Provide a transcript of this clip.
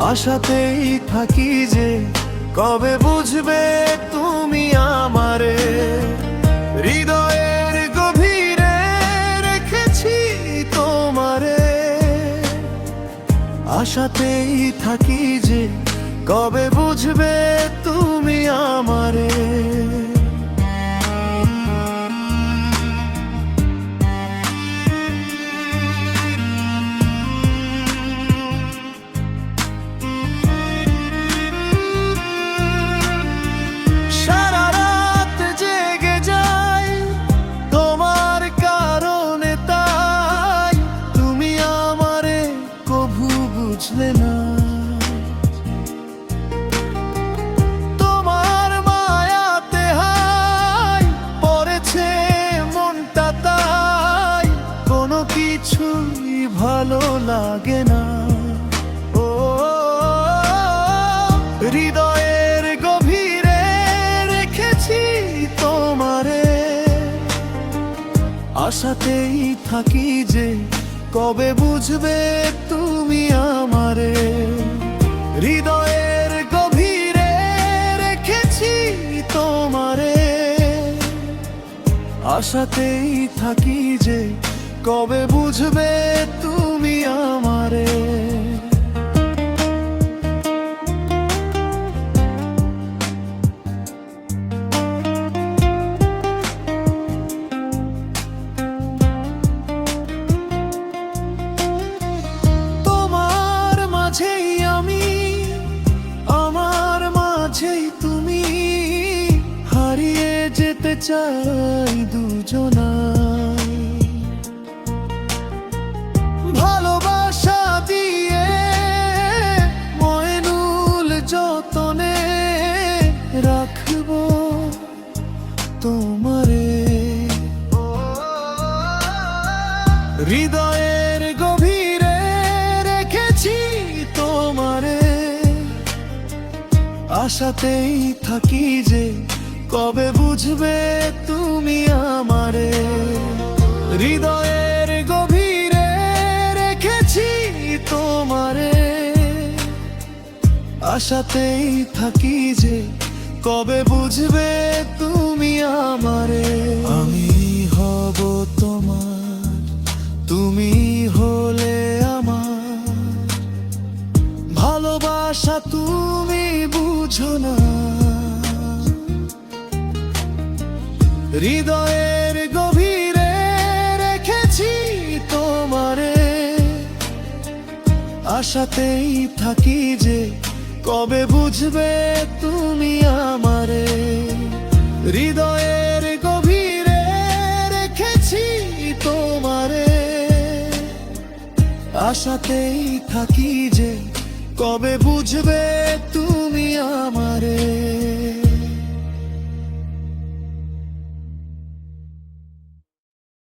আশাতেই থাকি যে কবে বুঝবে তুমি আমারে। হৃদয়ের গভীরে রেখেছি তোমারে, আশাতেই থাকি যে কবে বুঝবে তুমি আমারে। সারা রাত জেগে যাই তোমার কারণে, তাই তুমি আমারে কভু বুঝলে না। তোমার মায়াতে হাই পড়েছে মনটা, তাই কোনো কিছুই ভালো লাগে না। ও হৃদয়ের গভীরে রেখেছি তোমারে, আশাতেই থাকি যে কবে বুঝবে তুমি আমারে। হৃদয়ের গভীরে রেখেছি তোমারে, আশাতেই থাকি যে কবে বুঝবে তুমি আমারে। তোমার মাঝেই আমি, আমার মাঝেই তুমি, হারিয়ে যেতে চাই দুজনাই। ভালোবাসা দিয়ে ময়নুল যতনে রাখবো তোমারে। হৃদয়ের গভীরে রেখেছি তোমারে, আশাতেই থাকি যে কবে বুঝবে তুমি আমারে। হৃদয়ের গভীরে রেখেছি তোমারে, আশাতেই থাকি যে কবে বুঝবে তুমি আমারে। আমি হব তোমার, তুমি হলে আমার, ভালোবাসা তুমি বুঝো না। হৃদয়ের গভীরে রেখেছি তোমারে, আশাতেই থাকি যে কবে বুঝবে তুমি আমারে। হৃদয়ের গভীরে রেখেছি তোমারে, আশাতেই থাকি যে কবে বুঝবে তুমি